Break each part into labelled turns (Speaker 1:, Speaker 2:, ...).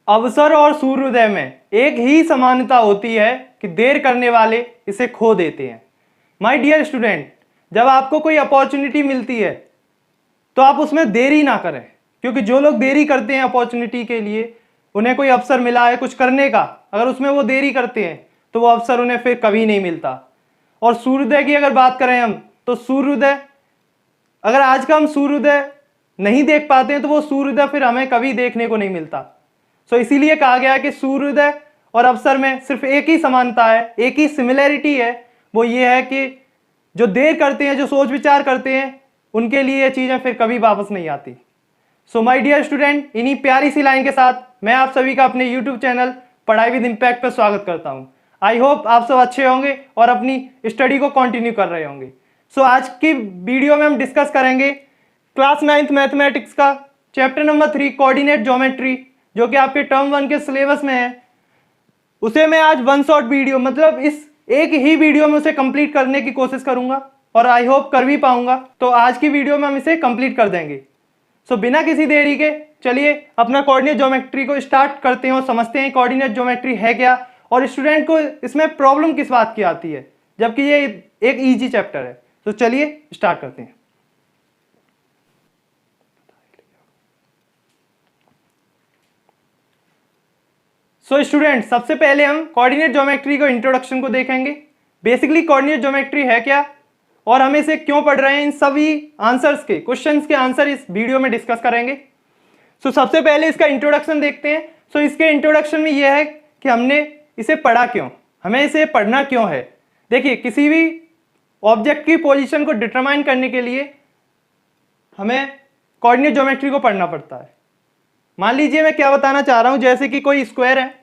Speaker 1: अवसर और सूर्योदय में एक ही समानता होती है कि देर करने वाले इसे खो देते हैं। माय डियर स्टूडेंट, जब आपको कोई अपॉर्चुनिटी मिलती है तो आप उसमें देरी ना करें, क्योंकि जो लोग देरी करते हैं अपॉर्चुनिटी के लिए, उन्हें कोई अवसर मिला है कुछ करने का, अगर उसमें वो देरी करते हैं तो वो अवसर उन्हें फिर कभी नहीं मिलता। और सूर्योदय की अगर बात करें हम, तो सूर्योदय, अगर आज का हम सूर्योदय नहीं देख पाते हैं तो वो सूर्योदय फिर हमें कभी देखने को नहीं मिलता। सो इसीलिए कहा गया है कि सूर्योदय और अवसर में सिर्फ एक ही समानता है, एक ही सिमिलैरिटी है, वो ये है कि जो देर करते हैं, जो सोच विचार करते हैं, उनके लिए ये चीजें फिर कभी वापस नहीं आती। सो माय डियर स्टूडेंट, इन्हीं प्यारी सी लाइन के साथ मैं आप सभी का अपने यूट्यूब चैनल पढ़ाई विद इम्पैक्ट पर स्वागत करता हूं। आई होप आप सब अच्छे होंगे और अपनी स्टडी को कंटिन्यू कर रहे होंगे। सो आज की वीडियो में हम डिस्कस करेंगे क्लास 9th मैथमेटिक्स का चैप्टर नंबर 3 कोऑर्डिनेट ज्योमेट्री, जो कि आपके टर्म 1 के सिलेबस में है। उसे मैं आज वन शॉट वीडियो, मतलब इस एक ही वीडियो में उसे कंप्लीट करने की कोशिश करूंगा और आई होप कर भी पाऊंगा। तो आज की वीडियो में हम इसे कंप्लीट कर देंगे। सो बिना किसी देरी के चलिए अपना कोऑर्डिनेट ज्योमेट्री को स्टार्ट करते हैं और समझते हैं कोऑर्डिनेट ज्योमेट्री है क्या और स्टूडेंट को इसमें प्रॉब्लम किस बात की आती है, जबकि ये एक इजी चैप्टर है। तो चलिए स्टार्ट करते हैं। सो स्टूडेंट, सबसे पहले हम कोऑर्डिनेट ज्योमेट्री को इंट्रोडक्शन को देखेंगे। बेसिकली कोऑर्डिनेट ज्योमेट्री है क्या और हम इसे क्यों पढ़ रहे हैं, इन सभी आंसर्स के, क्वेश्चंस के आंसर इस वीडियो में डिस्कस करेंगे। सो सबसे पहले इसका इंट्रोडक्शन देखते हैं। सो इसके इंट्रोडक्शन में यह है कि हमने इसे पढ़ा क्यों, हमें इसे पढ़ना क्यों है। देखिए, किसी भी ऑब्जेक्ट की पोजीशन को डिटरमाइन करने के लिए हमें कोऑर्डिनेट ज्योमेट्री को पढ़ना पड़ता है। मान लीजिए मैं क्या बताना चाह रहा हूं, जैसे कि कोई स्क्वायर है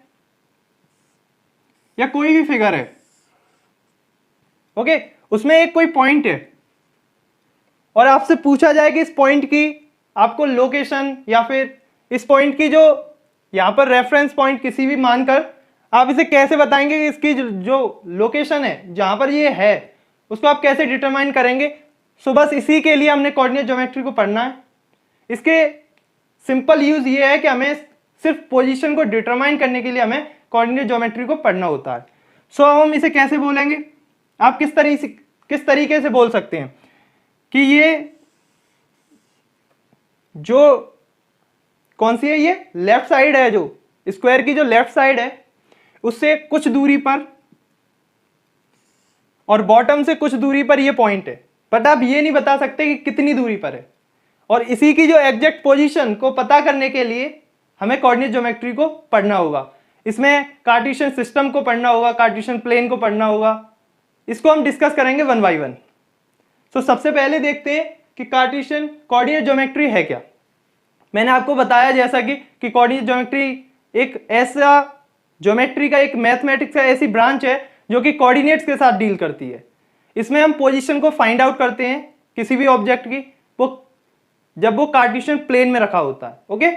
Speaker 1: या कोई भी फिगर है, ओके, उसमें एक कोई पॉइंट है और आपसे पूछा जाए कि इस पॉइंट की आपको लोकेशन या फिर इस पॉइंट की जो यहां पर रेफरेंस पॉइंट किसी भी मानकर आप इसे कैसे बताएंगे कि इसकी जो लोकेशन है जहां पर ये है उसको आप कैसे डिटरमाइन करेंगे। सो बस इसी के लिए हमने कोऑर्डिनेट ज्योमेट्री को पढ़ना है। इसके सिंपल यूज ये है कि हमें सिर्फ पोजीशन को डिटरमाइन करने के लिए हमें कोऑर्डिनेट ज्योमेट्री को पढ़ना होता है। सो अब हम इसे कैसे बोलेंगे, आप किस तरीके से बोल सकते हैं कि ये जो कौन सी है, ये लेफ्ट साइड है, जो स्क्वायर की जो लेफ्ट साइड है उससे कुछ दूरी पर और बॉटम से कुछ दूरी पर ये पॉइंट है, बट आप ये नहीं बता सकते कि कितनी दूरी पर है। और इसी की जो एग्जैक्ट पोजीशन को पता करने के लिए हमें कोऑर्डिनेट ज्योमेट्री को पढ़ना होगा। इसमें कार्टेशियन सिस्टम को पढ़ना होगा, कार्टेशियन प्लेन को पढ़ना होगा। इसको हम डिस्कस करेंगे वन बाय वन। सो सबसे पहले देखते हैं कि कार्टेशियन कोऑर्डिनेट ज्योमेट्री है क्या। मैंने आपको बताया जैसा कि कोऑर्डिनेट ज्योमेट्री एक ऐसा ज्योमेट्री का, एक मैथमेटिक्स का ऐसी ब्रांच है जो कि कोऑर्डिनेट्स के साथ डील करती है। इसमें हम पोजीशन को फाइंड आउट करते हैं किसी भी ऑब्जेक्ट की, वो जब वो कार्टेशियन प्लेन में रखा होता है, ओके,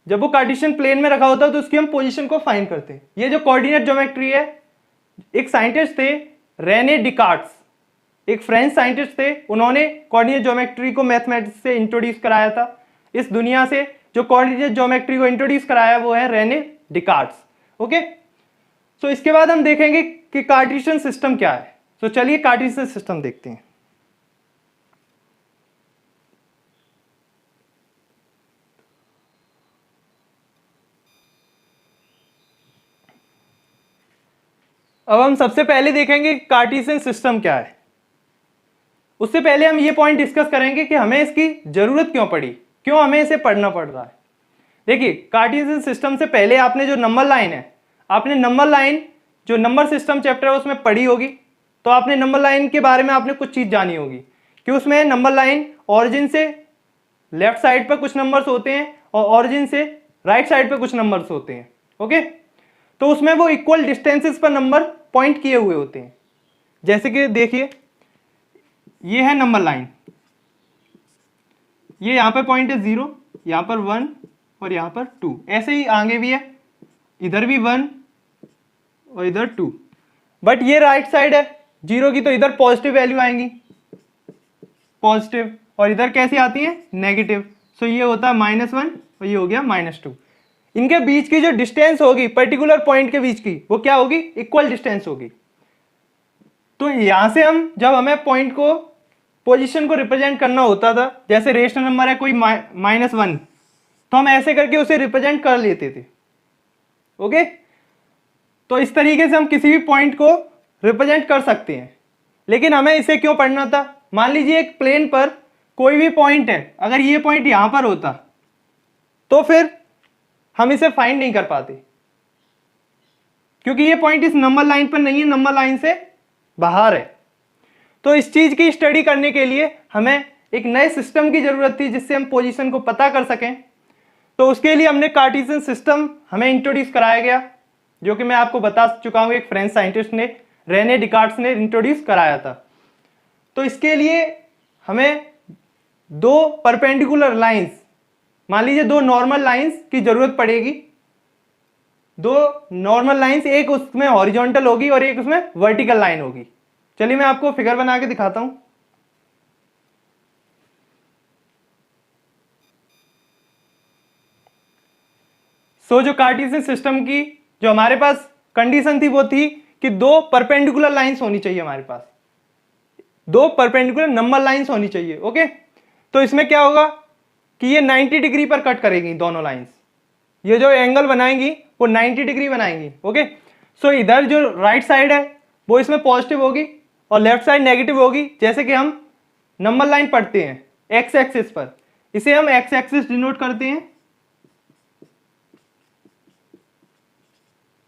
Speaker 1: जब वो कार्टेशियन प्लेन में रखा होता है तो उसकी हम पोजीशन को फाइंड करते हैं। ये जो कोऑर्डिनेट ज्योमेट्री है, एक साइंटिस्ट थे रेने डिकार्ट्स, एक फ्रेंच साइंटिस्ट थे, उन्होंने कोऑर्डिनेट ज्योमेट्री को मैथमेटिक्स से इंट्रोड्यूस कराया था इस दुनिया से। जो कोऑर्डिनेट ज्योमेट्री को इंट्रोड्यूस कराया वो है रेने डिकार्ट्स, ओके। सो इसके बाद हम देखेंगे कि कार्टेशियन सिस्टम क्या है। तो चलिए कार्टेशियन सिस्टम देखते हैं। अब हम सबसे पहले देखेंगे कार्टेशियन सिस्टम क्या है। उससे पहले हम ये पॉइंट डिस्कस करेंगे कि हमें इसकी जरूरत क्यों पड़ी, क्यों हमें इसे पढ़ना पड़ रहा है। देखिए, कार्टेशियन सिस्टम से पहले आपने जो नंबर लाइन है, आपने नंबर लाइन जो नंबर सिस्टम चैप्टर है उसमें पढ़ी होगी। तो आपने नंबर लाइन के बारे में आपने कुछ चीज जानी होगी कि उसमें नंबर लाइन ऑरिजिन से लेफ्ट साइड पर कुछ नंबर्स होते हैं और ऑरिजिन से राइट साइड पर कुछ नंबर्स होते हैं, ओके। तो उसमें वो इक्वल डिस्टेंसेस पर नंबर पॉइंट किए हुए होते हैं। जैसे कि देखिए, ये है नंबर लाइन, ये यहां पर पॉइंट है 0, यहां पर 1 और यहां पर 2। ऐसे ही आगे भी है, इधर भी 1 और इधर 2। बट ये राइट साइड है 0 की, तो इधर पॉजिटिव वैल्यू आएंगी, पॉजिटिव, और इधर कैसी आती है, नेगेटिव। सो ये होता है -1 और ये हो गया -2। इनके बीच की जो डिस्टेंस होगी पर्टिकुलर पॉइंट के बीच की, वो क्या होगी, इक्वल डिस्टेंस होगी। तो यहां से हम जब हमें पॉइंट को, पोजीशन को रिप्रेजेंट करना होता था, जैसे रेशनल नंबर है कोई -1, तो हम ऐसे करके उसे रिप्रेजेंट कर लेते थे। ओके, तो इस तरीके से हम किसी भी पॉइंट को रिप्रेजेंट कर सकते हैं। लेकिन हमें इसे क्यों पढ़ना था, मान लीजिए एक प्लेन पर कोई भी पॉइंट है, अगर ये पॉइंट यहां पर होता तो फिर हम इसे फाइंड नहीं कर पाते, क्योंकि ये पॉइंट इस नंबर लाइन पर नहीं है, नंबर लाइन से बाहर है। तो इस चीज की स्टडी करने के लिए हमें एक नए सिस्टम की जरूरत थी जिससे हम पोजीशन को पता कर सकें। तो उसके लिए हमने कार्टेशियन सिस्टम हमें इंट्रोड्यूस कराया गया, जो कि मैं आपको बता चुका हूं, एक फ्रेंच साइंटिस्ट ने, रेने डिकार्ड्स ने इंट्रोड्यूस कराया था। तो इसके लिए हमें दो परपेंडिकुलर लाइंस, मान लीजिए दो नॉर्मल लाइंस की जरूरत पड़ेगी। दो नॉर्मल लाइंस, एक उसमें हॉरिजॉन्टल होगी और एक उसमें वर्टिकल लाइन होगी। चलिए मैं आपको फिगर बना के दिखाता हूं। जो कार्टेशियन सिस्टम की जो हमारे पास कंडीशन थी वो थी कि दो परपेंडिकुलर लाइंस होनी चाहिए, हमारे पास दो परपेंडिकुलर नंबर लाइंस होनी चाहिए। ओके, तो इसमें क्या होगा कि ये 90 डिग्री पर कट करेगी दोनों लाइंस, ये जो एंगल बनाएंगी वो 90 डिग्री बनाएंगी। ओके, सो इधर जो राइट साइड है वो इसमें पॉजिटिव होगी और लेफ्ट साइड नेगेटिव होगी। जैसे कि हम नंबर लाइन पढ़ते हैं एक्स एक्सिस पर, इसे हम एक्स एक्सिस डिनोट करते हैं।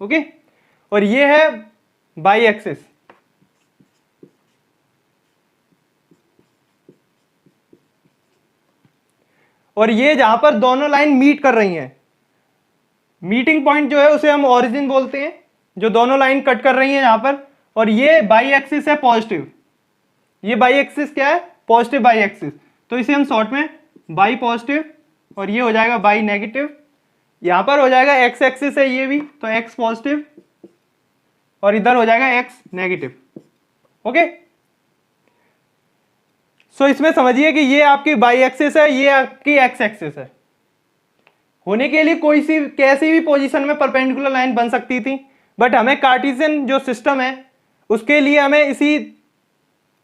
Speaker 1: ओके, और ये है बाई एक्सिस। और ये जहां पर दोनों लाइन मीट कर रही हैं, मीटिंग पॉइंट जो है उसे हम ओरिजिन बोलते हैं, जो दोनों लाइन कट कर रही हैं यहां पर। और ये बाई एक्सिस है पॉजिटिव, ये बाई एक्सिस क्या है, पॉजिटिव बाई एक्सिस, तो इसे हम शॉर्ट में बाई पॉजिटिव, और ये हो जाएगा बाई नेगेटिव। यहां पर हो जाएगा एक्स एक्सिस है ये भी, तो एक्स पॉजिटिव और इधर हो जाएगा एक्स नेगेटिव। ओके, सो इसमें समझिए कि ये आपकी बाई एक्सिस है, ये आपकी एक्स एक्सिस है। होने के लिए कोई सी कैसी भी पोजीशन में परपेंडिकुलर लाइन बन सकती थी, बट हमें कार्टेशियन जो सिस्टम है उसके लिए हमें इसी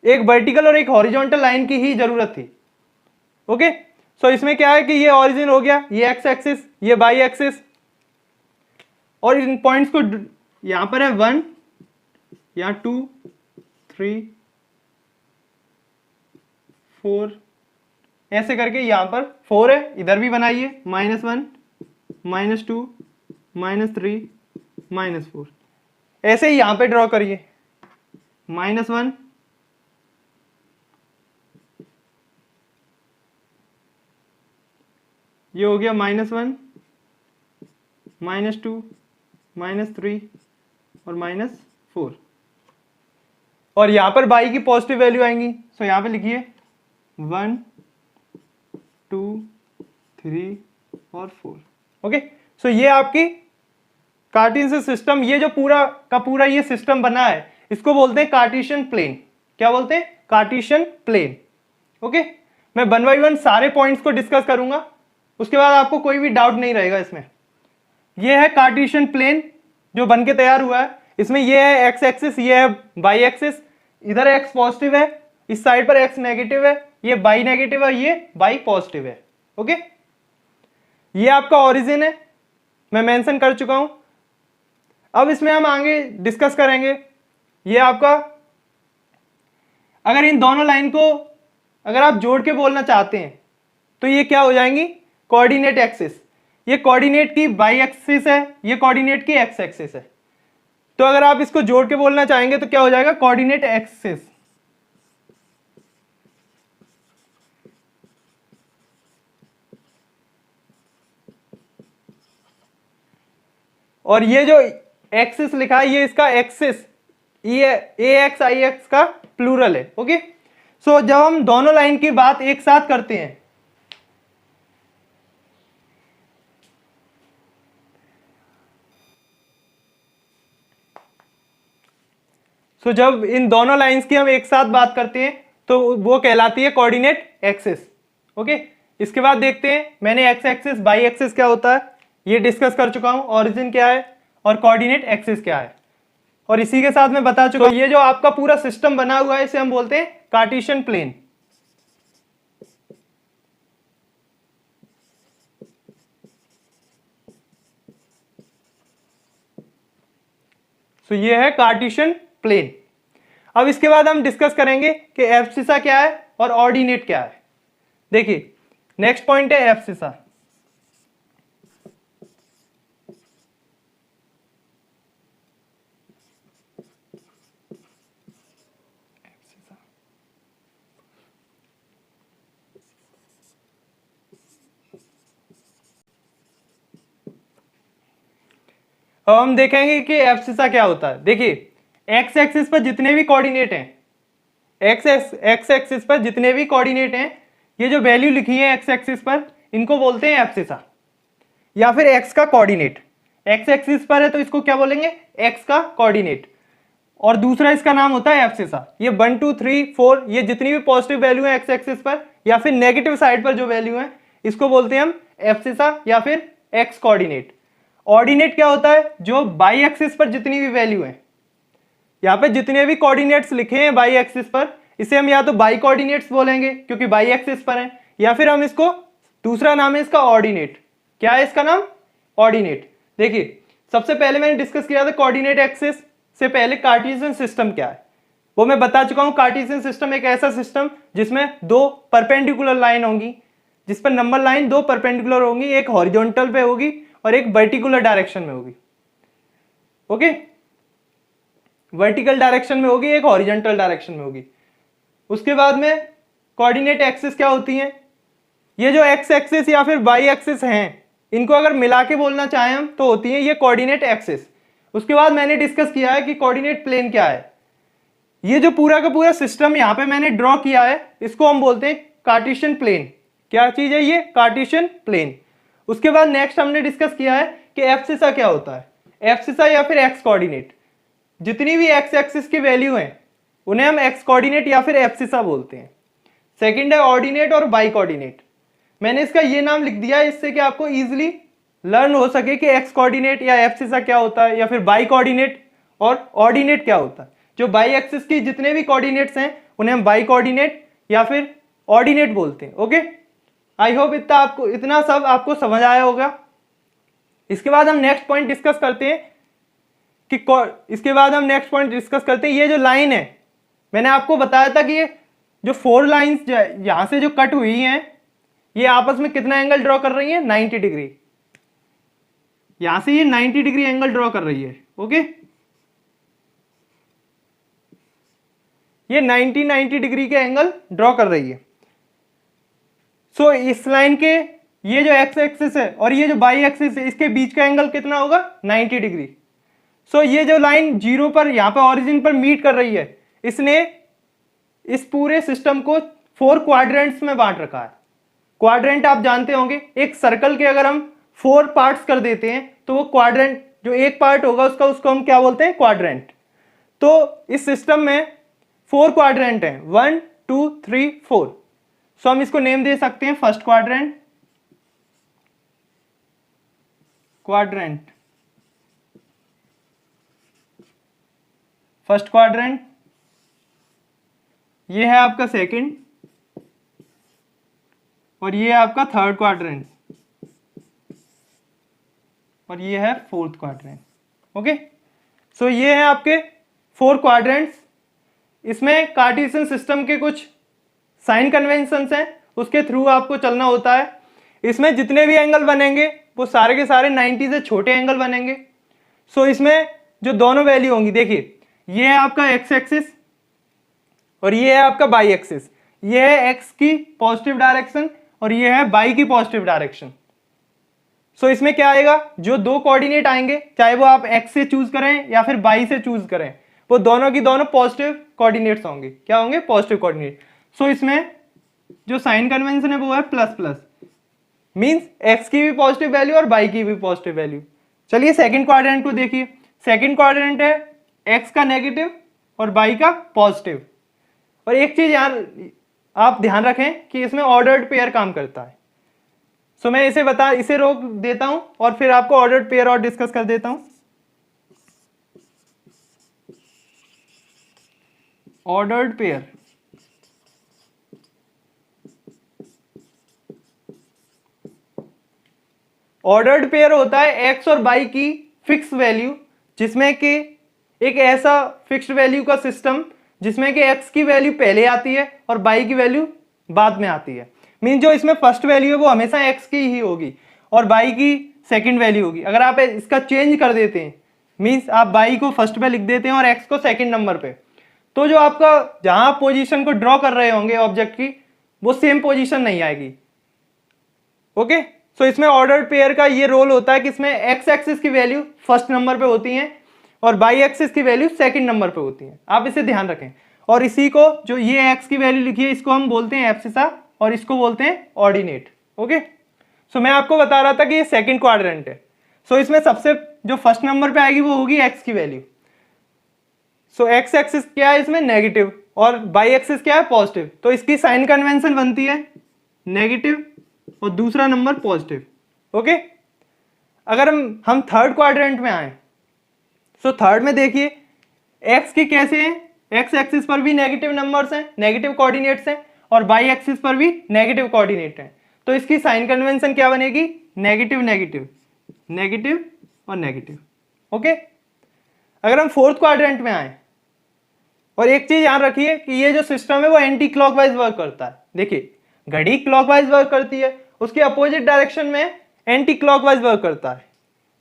Speaker 1: एक वर्टिकल और एक हॉरिजॉन्टल लाइन की ही जरूरत थी। ओके, सो इसमें क्या है कि ये ओरिजिन हो गया, ये एक्स एक्सिस, ये बाई एक्सिस, और इन पॉइंट्स को यहां पर है 1, यहां 2, 3, 4, ऐसे करके यहां पर 4 है, इधर भी बनाइए -1, -2, -3, -4, ऐसे ही यहां पे ड्रॉ करिए -1, ये हो गया -1, -2, -3 और -4, और यहां पर बाई की पॉजिटिव वैल्यू आएंगी। सो यहां पे लिखिए 1, 2, 3 और 4। ओके, सो ये आपकी कार्टेशियन सिस्टम, ये जो पूरा का पूरा ये सिस्टम बना है इसको बोलते हैं कार्टेशियन प्लेन। क्या बोलते हैं, कार्टेशियन प्लेन। ओके, मैं 1 बाय 1 सारे पॉइंट्स को डिस्कस करूंगा, उसके बाद आपको कोई भी डाउट नहीं रहेगा इसमें। ये है कार्टेशियन प्लेन जो बन के तैयार हुआ है, इसमें ये है एक्स एक्सिस, ये है बाई एक्सिस, इधर एक्स पॉजिटिव है, इस साइड पर एक्स नेगेटिव है, ये बाई नेगेटिव है, ये बाई पॉजिटिव है। ओके, ये आपका ओरिजिन है, मैं मेंशन कर चुका हूं। अब इसमें हम आगे डिस्कस करेंगे, ये आपका, अगर इन दोनों लाइन को अगर आप जोड़ के बोलना चाहते हैं तो ये क्या हो जाएंगी, कोऑर्डिनेट एक्सिस। ये कोऑर्डिनेट की बाई एक्सिस है, ये कोऑर्डिनेट की एक्स एक्सिस है, तो अगर आप इसको जोड़ के बोलना चाहेंगे तो क्या हो जाएगा, कोऑर्डिनेट एक्सिस। और ये जो एक्सिस लिखा है ये इसका एक्सिस, ये ए एक्स आई एक्स का प्लूरल है। ओके, सो जब हम दोनों लाइन की बात एक साथ करते हैं जब इन दोनों लाइंस की हम एक साथ बात करते हैं तो वो कहलाती है कोऑर्डिनेट एक्सिस। ओके, इसके बाद देखते हैं, मैंने एक्स एक्सिस बाई एक्सिस क्या होता है ये डिस्कस कर चुका हूं, ऑरिजिन क्या है और कोऑर्डिनेट एक्सिस क्या है, और इसी के साथ मैं बता चुका हूं ये जो आपका पूरा सिस्टम बना हुआ है इसे हम बोलते हैं कार्टेशियन प्लेन। तो ये है कार्टेशियन प्लेन। अब इसके बाद हम डिस्कस करेंगे कि एब्सिसा क्या है और ऑर्डिनेट क्या है। देखिए नेक्स्ट पॉइंट है एब्सिसा। अब हम देखेंगे कि एब्सिसा क्या होता है। देखिए एक्स एक्सिस पर जितने भी कोऑर्डिनेट हैं, एक्स एक्सिस पर जितने भी कोऑर्डिनेट हैं, ये जो वैल्यू लिखी है एक्स एक्सिस पर इनको बोलते हैं एब्सिसा या फिर एक्स का कोऑर्डिनेट। एक्स एक्सिस पर है तो इसको क्या बोलेंगे, एक्स का कोऑर्डिनेट, और दूसरा इसका नाम होता है एब्सिसा। ये 1 2 3 4 ये जितनी भी पॉजिटिव वैल्यू है एक्स एक्सिस पर या फिर नेगेटिव साइड पर जो वैल्यू है इसको बोलते हैं हम एब्सिसा या फिर एक्स कोऑर्डिनेट। ऑर्डिनेट क्या होता है, जो बाई एक्सिस पर जितनी भी वैल्यू है, यहाँ पे जितने भी कोऑर्डिनेट्स लिखे हैं बाई एक्सिस पर इसे हम या तो बाई कोऑर्डिनेट्स बोलेंगे क्योंकि बाई एक्सिस पर है, या फिर हम इसको दूसरा नाम है इसका ऑर्डिनेट। क्या है इसका नाम, ऑर्डिनेट। देखिए सबसे पहले मैंने डिस्कस किया था कोऑर्डिनेट एक्सिस से पहले कार्टेशियन सिस्टम क्या है वो मैं बता चुका हूं। कार्टेशियन सिस्टम एक ऐसा सिस्टम जिसमें दो परपेंडिकुलर लाइन होंगी, जिस पर नंबर लाइन दो परपेंडिकुलर होंगी, एक हॉरिजॉन्टल पे होगी और एक वर्टिकुलर डायरेक्शन में होगी। ओके, वर्टिकल डायरेक्शन में होगी, एक हॉरिजॉन्टल डायरेक्शन में होगी। उसके बाद में कोऑर्डिनेट एक्सिस क्या होती हैं, ये जो एक्स एक्सिस या फिर वाई एक्सिस हैं इनको अगर मिला के बोलना चाहें हम तो होती है ये कोऑर्डिनेट एक्सिस। उसके बाद मैंने डिस्कस किया है कि कोऑर्डिनेट प्लेन क्या है। ये जो पूरा का पूरा सिस्टम यहाँ पे मैंने ड्रॉ किया है इसको हम बोलते हैं कार्टेशियन प्लेन। क्या चीज है ये, कार्टेशियन प्लेन। उसके बाद नेक्स्ट हमने डिस्कस किया है कि एब्सिसा क्या होता है। एब्सिसा या फिर एक्स कोऑर्डिनेट, जितनी भी एक्स एक्सिस की वैल्यू हैं उन्हें हम एक्स कोऑर्डिनेट या फिर एब्सिसा बोलते हैं। सेकंड है ऑर्डिनेट और बाई कोऑर्डिनेट। मैंने इसका ये नाम लिख दिया है इससे कि आपको इजीली लर्न हो सके कि एक्स कोऑर्डिनेट या एब्सिसा क्या होता है या फिर बाई कोऑर्डिनेट और ऑर्डिनेट क्या होता है। जो बाई एक्सिस की जितने भी कोऑर्डिनेट्स हैं उन्हें हम बाई कोऑर्डिनेट या फिर ऑर्डिनेट बोलते हैं। ओके, आई होप इतना सब आपको समझ आया होगा। इसके बाद हम नेक्स्ट पॉइंट डिस्कस करते हैं ये जो लाइन है मैंने आपको बताया था कि ये जो 4 लाइंस यहां से जो कट हुई हैं ये आपस में कितना एंगल ड्रॉ कर रही है, 90 डिग्री। यहां से ये 90 डिग्री एंगल ड्रॉ कर रही है। ओके, ये 90 डिग्री के एंगल ड्रॉ कर रही है। सो इस लाइन के ये जो एक्स एक्सिस है और ये जो बाई एक्सिस है इसके बीच का एंगल कितना होगा, 90 डिग्री। सो ये जो लाइन जीरो पर यहाँ पे ऑरिजिन पर मीट कर रही है इसने इस पूरे सिस्टम को 4 क्वाड्रेंट्स में बांट रखा है। क्वाड्रेंट आप जानते होंगे, एक सर्कल के अगर हम 4 पार्ट्स कर देते हैं तो वो क्वाड्रेंट जो एक पार्ट होगा उसको हम क्या बोलते हैं, क्वाड्रेंट। तो इस सिस्टम में 4 क्वाड्रेंट हैं, 1 2 3 4। सो हम इसको नेम दे सकते हैं फर्स्ट क्वाड्रेंट, फर्स्ट क्वाड्रेंट, ये है आपका सेकंड और ये है आपका थर्ड क्वाड्रेंट और ये है फोर्थ क्वाड्रेंट। ओके, सो ये है आपके 4 क्वाड्रेंट्स। इसमें कार्टेशियन सिस्टम के कुछ साइन कन्वेंशंस हैं उसके थ्रू आपको चलना होता है। इसमें जितने भी एंगल बनेंगे वो सारे के सारे 90 से छोटे एंगल बनेंगे। सो इसमें जो दोनों वैल्यू होंगी, देखिए ये है आपका एक्स एक्सिस और ये है आपका बाई एक्सिस। ये है एक्स की पॉजिटिव डायरेक्शन और ये है बाई की पॉजिटिव डायरेक्शन। सो इसमें क्या आएगा, जो दो कोऑर्डिनेट आएंगे चाहे वो आप एक्स से चूज करें या फिर बाई से चूज करें वो दोनों की दोनों पॉजिटिव कोऑर्डिनेट्स होंगे। क्या होंगे, पॉजिटिव कोऑर्डिनेट। सो इसमें जो साइन कन्वेंशन है वो है प्लस प्लस, मींस एक्स की भी पॉजिटिव वैल्यू और बाई की भी पॉजिटिव वैल्यू। चलिए सेकंड क्वाड्रेंट को देखिए। सेकंड क्वाड्रेंट है एक्स का नेगेटिव और बाई का पॉजिटिव। और एक चीज यार आप ध्यान रखें कि इसमें ऑर्डर्ड पेयर काम करता है। सो मैं इसे रोक देता हूं और फिर आपको ऑर्डर्ड पेयर और डिस्कस कर देता हूं। ऑर्डर्ड पेयर, ऑर्डर्ड पेयर होता है एक्स और वाई की फिक्स वैल्यू, जिसमें कि एक ऐसा फिक्स्ड वैल्यू का सिस्टम जिसमें कि एक्स की वैल्यू पहले आती है और वाई की वैल्यू बाद में आती है। मीन जो इसमें फर्स्ट वैल्यू है वो हमेशा एक्स की ही होगी और वाई की सेकंड वैल्यू होगी। अगर आप इसका चेंज कर देते हैं, मीन्स आप वाई को फर्स्ट पे लिख देते हैं और एक्स को सेकंड नंबर पे, तो जो आपका जहां आप पोजीशन को ड्रॉ कर रहे होंगे ऑब्जेक्ट की, वो सेम पोजीशन नहीं आएगी। ओके, सो इसमें ऑर्डर्ड पेयर का ये रोल होता है कि इसमें एक्स एक्सिस की वैल्यू फर्स्ट नंबर पे होती है और वाई एक्सिस की वैल्यू सेकंड नंबर पे होती है। आप इसे ध्यान रखें। और इसी को, जो ये एक्स की वैल्यू लिखी है, इसको हम बोलते हैं एब्सिसा और इसको बोलते हैं ऑर्डिनेट। ओके, सो मैं आपको बता रहा था कि ये सेकंड क्वाड्रेंट है। सो इसमें सबसे जो फर्स्ट नंबर पे आएगी वो होगी एक्स की वैल्यू। सो एक्स एक्सिस क्या है इसमें, नेगेटिव, और वाई एक्सिस क्या है, पॉजिटिव। तो इसकी साइन कन्वेंशन बनती है नेगेटिव और दूसरा नंबर पॉजिटिव। ओके, अगर हम थर्ड क्वाड्रेंट में आए, सो थर्ड में देखिए एक्स की कैसे हैं, एक्स एक्सिस पर भी नेगेटिव नंबर्स हैं, नेगेटिव कोऑर्डिनेट्स हैं, और वाई एक्सिस पर भी नेगेटिव कोऑर्डिनेट हैं। तो इसकी साइन कन्वेंशन क्या बनेगी, नेगेटिव नेगेटिव, नेगेटिव और नेगेटिव। ओके, अगर हम फोर्थ क्वाड्रेंट में आए, और एक चीज याद रखिए कि ये जो सिस्टम है वो एंटी क्लॉकवाइज वर्क करता है। देखिए, घड़ी क्लॉकवाइज वर्क करती है, उसके अपोजिट डायरेक्शन में एंटी क्लॉकवाइज वर्क करता है।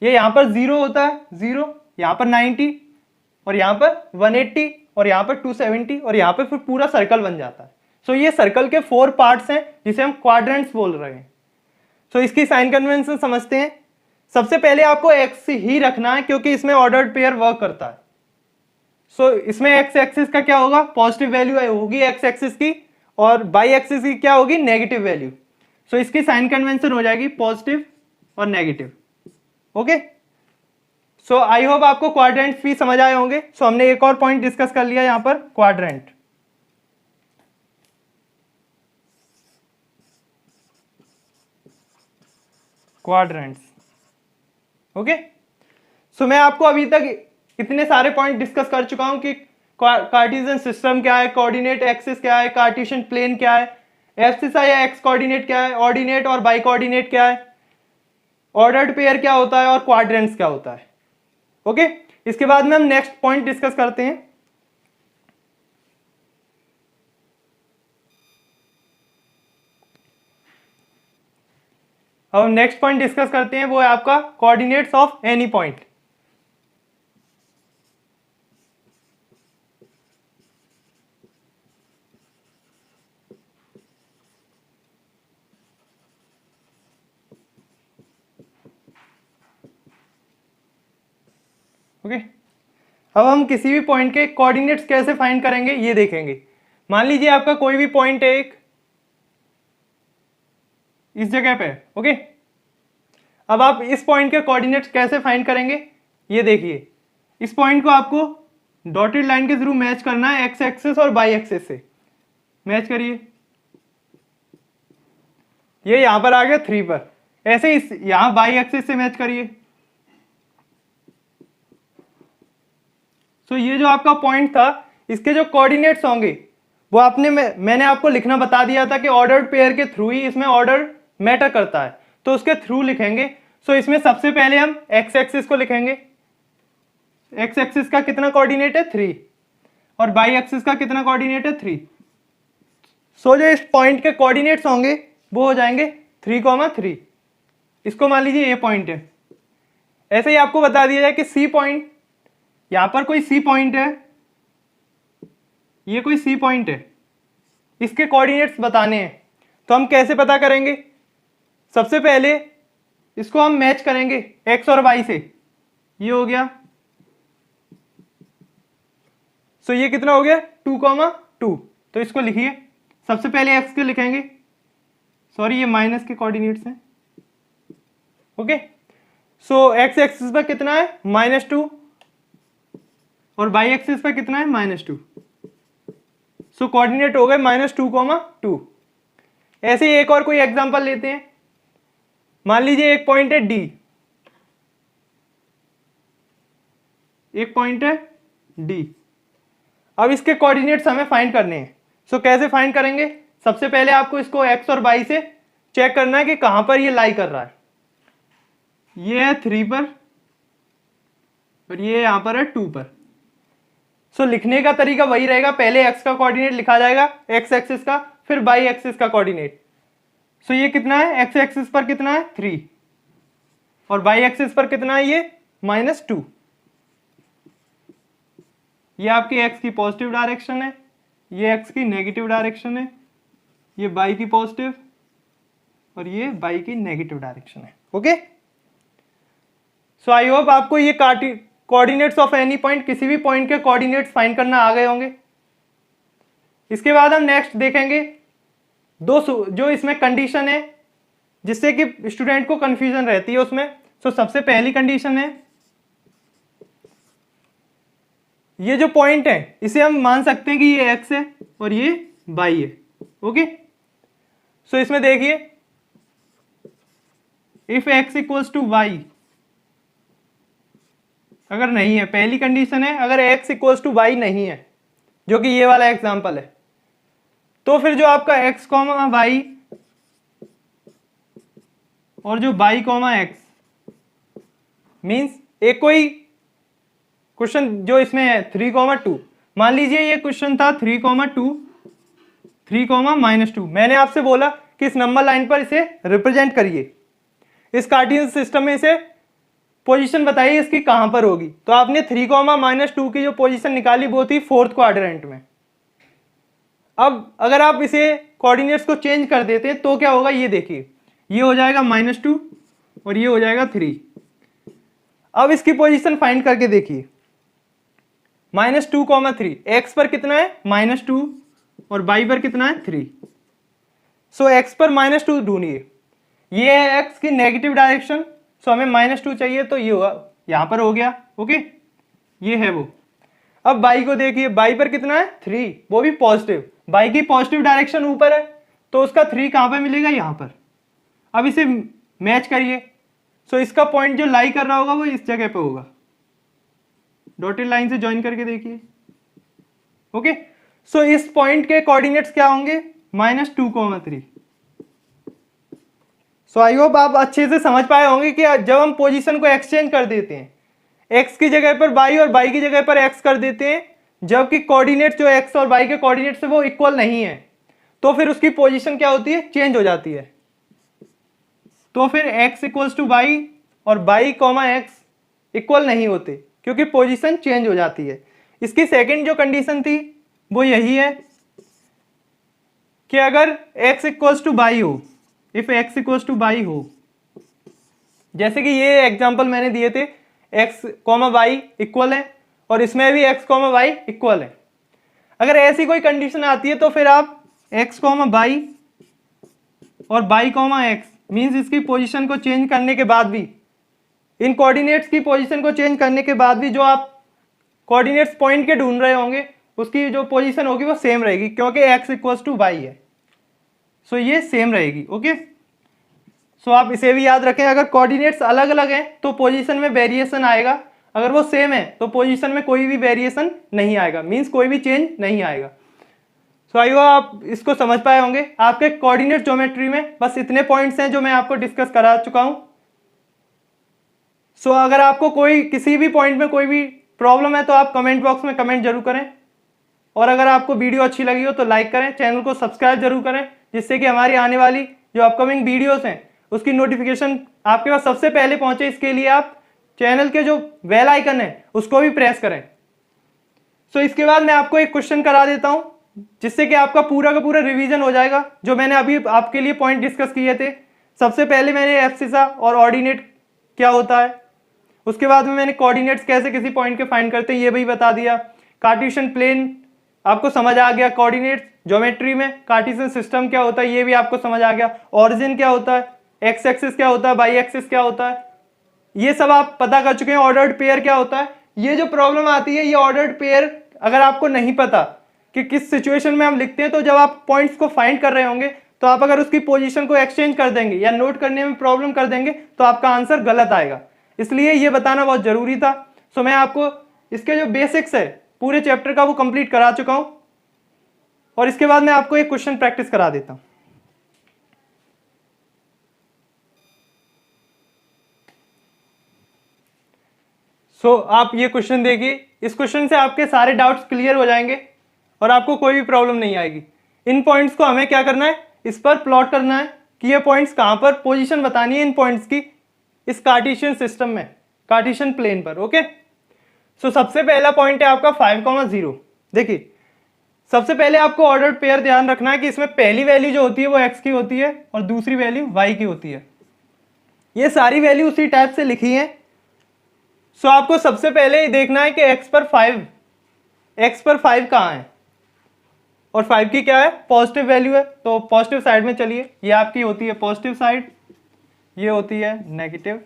Speaker 1: ये यहाँ पर 0 होता है, 0, यहाँ पर 90 और यहाँ पर 180 और यहाँ पर 270 और यहाँ पर फिर पूरा सर्कल बन जाता है। सो ये सर्कल के 4 पार्ट्स हैं जिसे हम क्वाड्रेंट्स बोल रहे हैं। सो इसकी साइन कन्वेंशन समझते हैं। सबसे पहले आपको एक्स ही रखना है क्योंकि इसमें ऑर्डर्ड पेयर वर्क करता है। सो इसमें एक्स एक्सिस का क्या होगा, पॉजिटिव वैल्यू होगी एक्स एक्सिस की, और वाई एक्सिस की क्या होगी, नेगेटिव वैल्यू। सो इसकी साइन कन्वेंशन हो जाएगी पॉजिटिव और negative. Okay, so I hope आपको क्वाड्रेंट्स भी समझ आए होंगे। सो हमने एक और पॉइंट डिस्कस कर लिया यहां पर, क्वाड्रेंट। Quadrants, okay. सो मैं आपको अभी तक इतने सारे पॉइंट डिस्कस कर चुका हूं कि कार्टेशियन सिस्टम क्या है, कोऑर्डिनेट एक्सिस क्या है, कार्टेशियन प्लेन क्या है, एब्सिसा या एक्स कोऑर्डिनेट क्या है, ऑर्डिनेट और बाई कोऑर्डिनेट क्या है, ऑर्डर्ड पेयर क्या होता है और क्वाड्रेंट्स क्या होता है। ओके, इसके बाद में हम नेक्स्ट पॉइंट डिस्कस करते हैं। अब हम नेक्स्ट पॉइंट डिस्कस करते हैं, वो है आपका coordinates of any point. Okay, अब हम किसी भी पॉइंट के कोऑर्डिनेट्स कैसे फाइंड करेंगे ये देखेंगे। मान लीजिए आपका कोई भी पॉइंट है एक इस जगह पे, ओके। अब आप इस पॉइंट के कोऑर्डिनेट्स कैसे फाइंड करेंगे ये देखिए। इस पॉइंट को आपको डॉटेड लाइन के थ्रू मैच करना है, एक्स एक्सिस और वाई एक्सिस से मैच करिए। ये यहां पर आ गया 3 पर, ऐसे इस यहां वाई एक्सिस से मैच करिए। सो ये जो आपका पॉइंट था, इसके जो कोऑर्डिनेट्स होंगे वो मैंने आपको लिखना बता दिया था कि ऑर्डर्ड पेयर के थ्रू ही इसमें ऑर्डर मैटर करता है, तो उसके थ्रू लिखेंगे। सो इसमें सबसे पहले हम एक्स एक्सिस को लिखेंगे। एक्स एक्सिस का कितना कोऑर्डिनेट है, 3, और वाई एक्सिस का कितना कोऑर्डिनेट है, 3। सो जो इस पॉइंट के कोऑर्डिनेट्स होंगे वो हो जाएंगे 3,3। इसको मान लीजिए ये पॉइंट है। ऐसे ही आपको बता दिया जाए कि सी पॉइंट, यहां पर कोई सी पॉइंट है, ये कोई सी पॉइंट है, इसके कोऑर्डिनेट्स बताने हैं। तो हम कैसे पता करेंगे, सबसे पहले इसको हम मैच करेंगे एक्स और वाई से। ये हो गया, सो ये कितना हो गया, 2,2। तो इसको लिखिए, सबसे पहले एक्स के लिखेंगे, सॉरी ये माइनस के कोऑर्डिनेट्स हैं। ओके, सो एक्स एक्सिस पर कितना है, -2, और वाई एक्सिस पर कितना है, -2। सो कोऑर्डिनेट हो गए -2,2। ऐसे ही एक और कोई एग्जांपल लेते हैं। मान लीजिए एक पॉइंट है डी, एक पॉइंट है डी। अब इसके कोऑर्डिनेट्स हमें फाइंड करने हैं। सो कैसे फाइंड करेंगे? सबसे पहले आपको इसको एक्स और वाई से चेक करना है कि कहां पर ये लाई कर रहा है। ये है 3 पर और ये यहां पर है 2 पर। सो लिखने का तरीका वही रहेगा, पहले एक्स का कोऑर्डिनेट लिखा जाएगा एक्स एक्सिस का, फिर वाई एक्सिस का कोऑर्डिनेट। सो ये कितना है? एक्स एक्सिस पर कितना है? 3 और वाई एक्सिस पर कितना है? ये -2। ये आपकी एक्स की पॉजिटिव डायरेक्शन है, ये एक्स की नेगेटिव डायरेक्शन है, ये वाई की पॉजिटिव और ये वाई की नेगेटिव डायरेक्शन है। ओके, सो आई होप आपको ये कोऑर्डिनेट्स ऑफ एनी पॉइंट, किसी भी पॉइंट के कोऑर्डिनेट्स फाइंड करना आ गए होंगे। इसके बाद हम नेक्स्ट देखेंगे जो इसमें कंडीशन है जिससे कि स्टूडेंट को कंफ्यूजन रहती है उसमें। सो सबसे पहली कंडीशन है, ये जो पॉइंट है इसे हम मान सकते हैं कि ये एक्स है और ये वाई है। ओके, सो इसमें देखिए, if x equals to y, अगर नहीं है, पहली कंडीशन है अगर x इक्वल्स टू वाई नहीं है, जो कि ये वाला एग्जांपल है, तो फिर जो आपका x कॉमा वाई और जो y कॉमा एक्स मीन्स एक कोई क्वेश्चन जो इसमें है 3,2, मान लीजिए ये क्वेश्चन था 3,2 3,-2। मैंने आपसे बोला कि इस नंबर लाइन पर इसे रिप्रेजेंट करिए, इस कार्टेशियन सिस्टम में इसे पोजीशन बताइए इसकी कहां पर होगी। तो आपने 3,-2 की जो पोजीशन निकाली वो थी 4th क्वाड्रेंट में। अब अगर आप इसे कोऑर्डिनेट्स को चेंज कर देते हैं तो क्या होगा, ये देखिए, ये हो जाएगा -2 और ये हो जाएगा 3। अब इसकी पोजीशन फाइंड करके देखिए, -2,3, एक्स पर कितना है? -2 और वाई पर कितना है? 3। सो एक्स पर -2 ढूंढिए, ये है एक्स की नेगेटिव डायरेक्शन, सो हमें -2 चाहिए, तो ये होगा, यहां पर हो गया। ओके, ये है वो। अब बाई को देखिए, बाई पर कितना है? 3, वो भी पॉजिटिव। बाई की पॉजिटिव डायरेक्शन ऊपर है तो उसका 3 कहां पर मिलेगा? यहां पर। अब इसे मैच करिए, सो इसका पॉइंट जो लाई कर रहा होगा वो इस जगह पे होगा, डॉटेड लाइन से ज्वाइन करके देखिए। ओके, सो इस पॉइंट के कोऑर्डिनेट्स क्या होंगे? -2,3। सो आई होप आप अच्छे से समझ पाए होंगे कि जब हम पोजीशन को एक्सचेंज कर देते हैं, एक्स की जगह पर वाई और वाई की जगह पर एक्स कर देते हैं, जबकि कोऑर्डिनेट्स जो एक्स और वाई के कोऑर्डिनेट्स है वो इक्वल नहीं है, तो फिर उसकी पोजीशन क्या होती है? चेंज हो जाती है। तो फिर x इक्वल्स टू वाई और y कॉमा एक्स इक्वल नहीं होते क्योंकि पोजीशन चेंज हो जाती है। इसकी सेकंड जो कंडीशन थी वो यही है कि अगर x इक्वल्स टू वाई हो, इफ x इक्वल्स टू वाई हो, जैसे कि ये एग्जांपल मैंने दिए थे, x कॉमा वाई इक्वल है और इसमें भी x कॉमा वाई इक्वल है। अगर ऐसी कोई कंडीशन आती है तो फिर आप x कॉमा वाई और y कॉमा एक्स मीन्स इसकी पोजीशन को चेंज करने के बाद भी, इन कोऑर्डिनेट्स की पोजीशन को चेंज करने के बाद भी जो आप कोऑर्डिनेट्स पॉइंट के ढूंढ रहे होंगे उसकी जो पोजीशन होगी वो सेम रहेगी क्योंकि x इक्वल्स टू वाई है। सो ये सेम रहेगी। ओके, सो आप इसे भी याद रखें, अगर कोऑर्डिनेट्स अलग अलग हैं तो पोजीशन में वेरिएशन आएगा, अगर वो सेम है तो पोजीशन में कोई भी वेरिएशन नहीं आएगा, मीन्स कोई भी चेंज नहीं आएगा। सो आई होप आप इसको समझ पाए होंगे। आपके कोऑर्डिनेट ज्योमेट्री में बस इतने पॉइंट्स हैं जो मैं आपको डिस्कस करा चुका हूं। सो अगर आपको कोई किसी भी पॉइंट में कोई भी प्रॉब्लम है तो आप कमेंट बॉक्स में कमेंट जरूर करें, और अगर आपको वीडियो अच्छी लगी हो तो लाइक करें, चैनल को सब्सक्राइब जरूर करें, जिससे कि हमारी आने वाली जो अपकमिंग वीडियोस हैं उसकी नोटिफिकेशन आपके पास सबसे पहले पहुंचे। इसके लिए आप चैनल के जो बेल आइकन है उसको भी प्रेस करें। सो इसके बाद मैं आपको एक क्वेश्चन करा देता हूं जिससे कि आपका पूरा का पूरा रिवीजन हो जाएगा, जो मैंने अभी आपके लिए पॉइंट डिस्कस किए थे। सबसे पहले मैंने एब्सिसा और ऑर्डिनेट क्या होता है, उसके बाद में मैंने कोऑर्डिनेट्स कैसे किसी पॉइंट के फाइंड करते हैं ये भी बता दिया। कार्टेशियन प्लेन आपको समझ आ गया, कोऑर्डिनेट्स ज्योमेट्री में कार्टेशियन सिस्टम क्या होता है ये भी आपको समझ आ गया, ऑरिजिन क्या होता है, एक्स एक्सिस क्या होता है, वाई एक्सिस क्या होता है, ये सब आप पता कर चुके हैं। ऑर्डर्ड पेयर क्या होता है, ये जो प्रॉब्लम आती है ये ऑर्डर्ड पेयर अगर आपको नहीं पता कि किस सिचुएशन में हम लिखते हैं, तो जब आप पॉइंट्स को फाइंड कर रहे होंगे तो आप अगर उसकी पोजीशन को एक्सचेंज कर देंगे या नोट करने में प्रॉब्लम कर देंगे तो आपका आंसर गलत आएगा, इसलिए ये बताना बहुत जरूरी था। सो मैं आपको इसके जो बेसिक्स है पूरे चैप्टर का वो कंप्लीट करा चुका हूं, और इसके बाद मैं आपको एक क्वेश्चन प्रैक्टिस करा देता हूं। आप ये क्वेश्चन देखिए, इस क्वेश्चन से आपके सारे डाउट्स क्लियर हो जाएंगे और आपको कोई भी प्रॉब्लम नहीं आएगी। इन पॉइंट्स को हमें क्या करना है, इस पर प्लॉट करना है कि ये पॉइंट्स कहां पर, पोजीशन बतानी है इन पॉइंट्स की इस कार्टेशियन सिस्टम में, कार्टेशियन प्लेन पर। ओके, सबसे पहला पॉइंट है आपका 5,0। देखिए सबसे पहले आपको ऑर्डर पेयर ध्यान रखना है कि इसमें पहली वैल्यू जो होती है वो x की होती है और दूसरी वैल्यू y की होती है। ये सारी वैल्यू उसी टाइप से लिखी है। आपको सबसे पहले ये देखना है कि x पर 5 कहाँ है और 5 की क्या है, पॉजिटिव वैल्यू है। तो पॉजिटिव साइड में चलिए, ये आपकी होती है पॉजिटिव साइड, ये होती है नेगेटिव,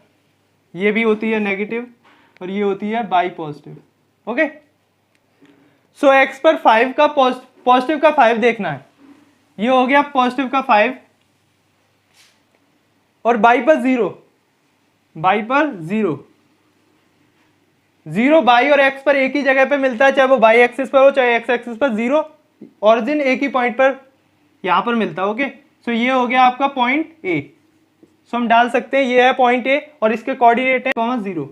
Speaker 1: ये भी होती है नेगेटिव और ये होती है बाई पॉजिटिव। ओके, x पर 5 का पॉजिटिव का 5 देखना है, ये हो गया पॉजिटिव का 5, और बाई पर 0, बाई पर 0 बाई और x पर एक ही जगह पे मिलता है, चाहे वो बाई एक्सिस पर हो चाहे एक्स एक्सिस पर। 0 ऑरिजिन एक ही पॉइंट पर यहां पर मिलता है। ओके, ये हो गया आपका पॉइंट A। हम डाल सकते हैं ये है पॉइंट A और इसके कोऑर्डिनेट है 0।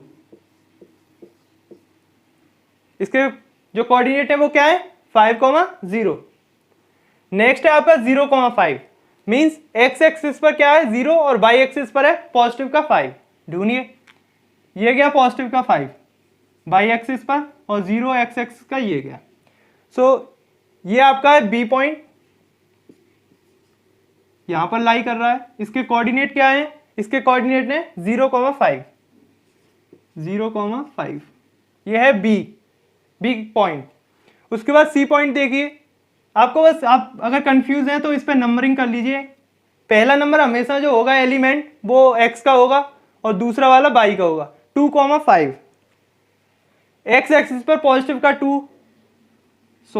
Speaker 1: इसके जो कोऑर्डिनेट है वो क्या है, 5,0। नेक्स्ट है आपका 0,5, मींस x एक्सिस पर क्या है 0 और y एक्सिस पर है पॉजिटिव का 5। ढूंढिए, ये गया पॉजिटिव का 5 y एक्सिस पर और 0 x एक्सिस का ये गया। ये आपका है B पॉइंट, यहां पर लाई कर रहा है। इसके कोऑर्डिनेट क्या है, इसके कोऑर्डिनेट है 0,5, 0,5, ये है B पॉइंट। उसके बाद C पॉइंट देखिए, आपको बस आप अगर कंफ्यूज हैं तो इस पर नंबरिंग कर लीजिए। पहला नंबर हमेशा जो होगा एलिमेंट वो x का होगा और दूसरा वाला y का होगा। 2,5, x एक्सिस पर पॉजिटिव का 2,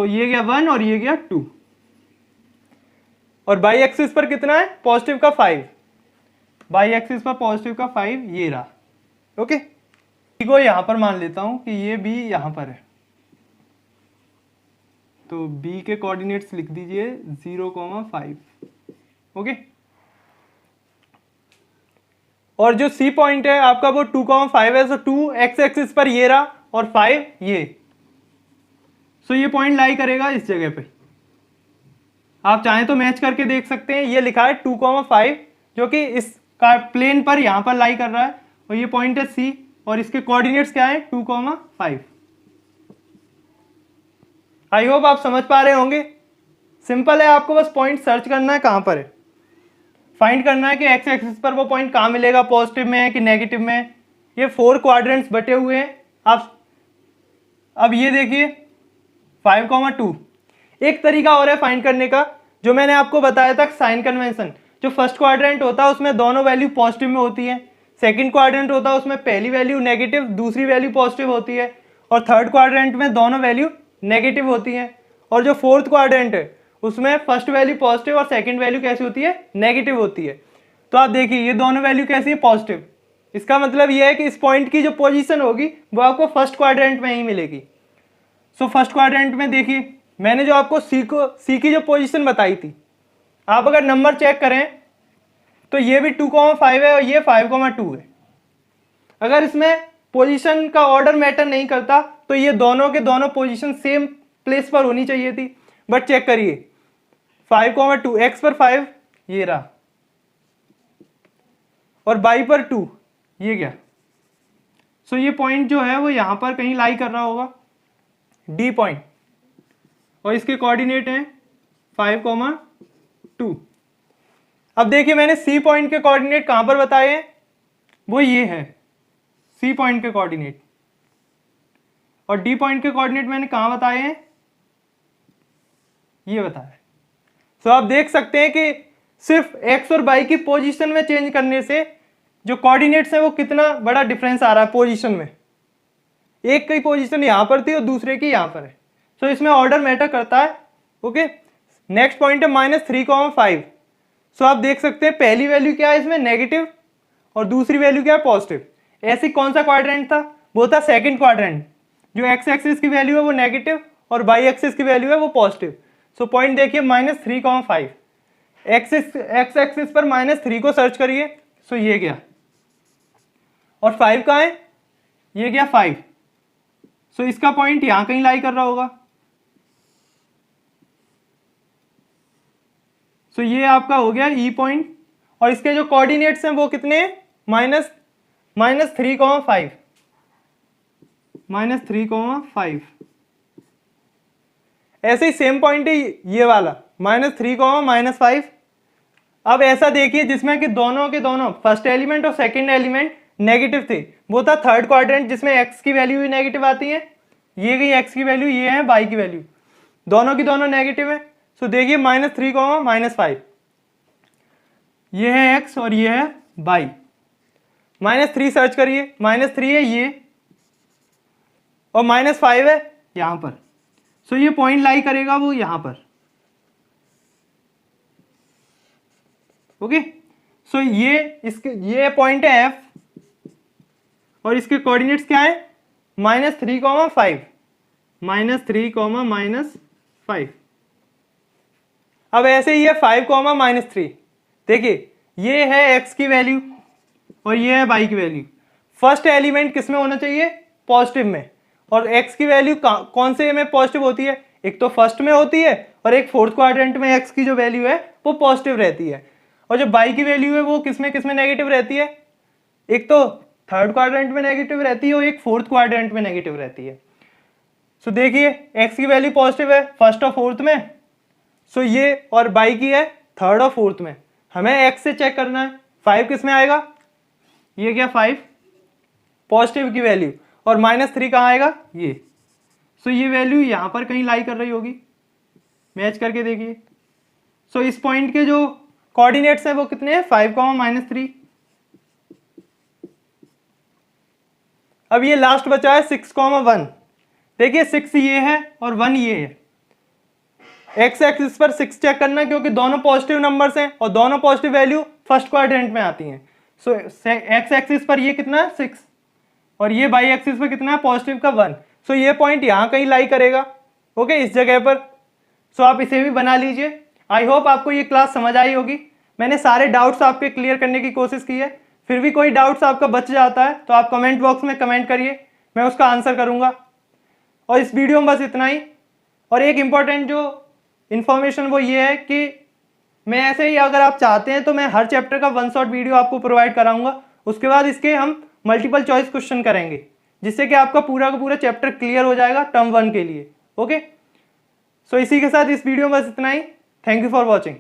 Speaker 1: ये गया 1 और ये गया 2, और y एक्सिस पर कितना है, पॉजिटिव का 5, y एक्सिस पर पॉजिटिव का 5 ये रहा। ओके, को यहां पर मान लेता हूं कि ये b यहां पर है, तो b के कोऑर्डिनेट्स लिख दीजिए 0,5। ओके, और जो C पॉइंट है आपका वो 2,5 है, 2 x एक्सिस पर ये रहा और 5 ये। ये पॉइंट लाई करेगा इस जगह पे। आप चाहें तो मैच करके देख सकते हैं, ये लिखा है 2,5 जो कि इस प्लेन पर यहां पर लाई कर रहा है, और ये पॉइंट है C और इसके कोऑर्डिनेट्स क्या है 2,5। आई होप आप समझ पा रहे होंगे। सिंपल है, आपको बस पॉइंट सर्च करना है कहां पर है, फाइंड करना है कि x एक्सिस पर वो पॉइंट कहां मिलेगा, पॉजिटिव में है कि नेगेटिव में है। ये 4 क्वाड्रेंट्स बटे हुए हैं। आप अब ये देखिए 5,2। एक तरीका और है फाइंड करने का, जो मैंने आपको बताया था साइन कन्वेंशन। जो फर्स्ट क्वाड्रेंट होता है उसमें दोनों वैल्यू पॉजिटिव में होती है, सेकंड क्वाड्रेंट होता है उसमें पहली वैल्यू नेगेटिव दूसरी वैल्यू पॉजिटिव होती है, और थर्ड क्वाड्रेंट में दोनों वैल्यू नेगेटिव होती है, और जो फोर्थ क्वाड्रेंट है उसमें फर्स्ट वैल्यू पॉजिटिव और सेकंड वैल्यू कैसी होती है, नेगेटिव होती है। तो आप देखिए ये दोनों वैल्यू कैसी है, पॉजिटिव। इसका मतलब ये है कि इस पॉइंट की जो पोजीशन होगी वो आपको फर्स्ट क्वाड्रेंट में ही मिलेगी। फर्स्ट क्वाड्रेंट में देखिए मैंने जो आपको सी की जो पोजीशन बताई थी, आप अगर नंबर चेक करें तो ये भी 2,5 है और ये 5,2 है। अगर इसमें पोजीशन का ऑर्डर मैटर नहीं करता तो ये दोनों के दोनों पोजीशन सेम प्लेस पर होनी चाहिए थी, बट चेक करिए 5,2 x पर 5 ये रहा और y पर 2 ये गया। ये पॉइंट जो है वो यहां पर कहीं लाई कर रहा होगा, D पॉइंट, और इसके कोऑर्डिनेट हैं 5,2। अब देखिए मैंने C पॉइंट के कोऑर्डिनेट कहां पर बताए हैं, वो ये है C पॉइंट के कोऑर्डिनेट, और D पॉइंट के कोऑर्डिनेट मैंने कहां बताए हैं, ये बताया। आप देख सकते हैं कि सिर्फ x और y की पोजीशन में चेंज करने से जो कोऑर्डिनेट्स है वो कितना बड़ा डिफरेंस आ रहा है पोजीशन में। एक की पोजीशन यहां पर थी और दूसरे की यहां पर है। इसमें ऑर्डर मैटर करता है। ओके, नेक्स्ट पॉइंट है -3,5। सो आप देख सकते हैं पहली वैल्यू क्या है इसमें, नेगेटिव, और दूसरी वैल्यू क्या है, पॉजिटिव। ऐसी कौन सा क्वाड्रेंट था, वो था सेकंड क्वाड्रेंट, जो एक्स एक्सिस की वैल्यू है वो नेगेटिव और वाई एक्सिस की वैल्यू है वो पॉजिटिव। सो पॉइंट देखिए -3,5, एक्स एक्सिस पर -3 को सर्च करिए, सो ये गया, और 5 कहाँ है, ये गया 5। सो इसका पॉइंट यहां कहीं लाई कर रहा होगा। सो ये आपका हो गया ई पॉइंट, और इसके जो कोऑर्डिनेट्स हैं वो कितने हैं, -3,5, -3,5। ऐसे ही सेम पॉइंट है ये वाला -3,-5। अब ऐसा देखिए जिसमें कि दोनों के दोनों फर्स्ट एलिमेंट और सेकंड एलिमेंट नेगेटिव थे, वो था थर्ड क्वाड्रेंट जिसमें एक्स की वैल्यू भी नेगेटिव आती है, ये गई एक्स की वैल्यू, ये है वाई की वैल्यू, दोनों की दोनों नेगेटिव है। सो देखिए -3,-5, ये है एक्स और ये है वाई। -3 सर्च करिए, -3 है ये और -5 है यहां पर। सो ये पॉइंट लाई करेगा वो यहां पर। ओके, सो ये पॉइंट है एफ, और इसके कोऑर्डिनेट्स क्या है, -3,5, -3,-5। अब ऐसे ही है 5,-3। देखिए ये है एक्स की वैल्यू और ये है वाई की वैल्यू। फर्स्ट एलिमेंट किस में होना चाहिए, पॉजिटिव में, और एक्स की वैल्यू कौन से में पॉजिटिव होती है, एक तो फर्स्ट में होती है और एक फोर्थ क्वाड्रेंट में एक्स की जो वैल्यू है वो पॉजिटिव रहती है, और जो वाई की वैल्यू है वो किस में नेगेटिव रहती है, एक तो थर्ड क्वाड्रेंट में नेगेटिव रहती है और एक फोर्थ क्वाड्रेंट में नेगेटिव रहती है। सो देखिए एक्स की वैल्यू पॉजिटिव है फर्स्ट और फोर्थ में, सो ये, और वाई की है थर्ड और फोर्थ में। हमें एक्स से चेक करना है 5 किस में आएगा, ये क्या 5 पॉजिटिव की वैल्यू, और -3 कहाँ आएगा ये। सो ये वैल्यू यहां पर कहीं लाई कर रही होगी, मैच करके देखिए। सो इस पॉइंट के जो कोऑर्डिनेट्स हैं वो कितने हैं, 5,-3। अब ये लास्ट बचा है 6,1। देखिए 6 ये है और 1 ये है। एक्स एक्सिस पर 6 चेक करना है क्योंकि दोनों पॉजिटिव नंबर्स हैं और दोनों पॉजिटिव वैल्यू फर्स्ट क्वाड्रेंट में आती हैं। सो एक्स एक्सिस पर ये कितना है 6, और ये वाई एक्सिस पर कितना है पॉजिटिव का 1। सो ये पॉइंट यहाँ कहीं लाई करेगा, ओके, इस जगह पर। सो आप इसे भी बना लीजिए। आई होप आपको ये क्लास समझ आई होगी। मैंने सारे डाउट्स आपके क्लियर करने की कोशिश की है। फिर भी कोई डाउट्स आपका बच जाता है तो आप कमेंट बॉक्स में कमेंट करिए, मैं उसका आंसर करूँगा। और इस वीडियो में बस इतना ही। और एक इम्पॉर्टेंट जो इन्फॉर्मेशन वो ये है कि मैं ऐसे ही, अगर आप चाहते हैं तो मैं हर चैप्टर का 1 शॉट वीडियो आपको प्रोवाइड कराऊंगा। उसके बाद इसके हम मल्टीपल चॉइस क्वेश्चन करेंगे, जिससे कि आपका पूरा का पूरा चैप्टर क्लियर हो जाएगा टर्म 1 के लिए। ओके, सो इसी के साथ इस वीडियो में बस इतना ही। Thank you for watching.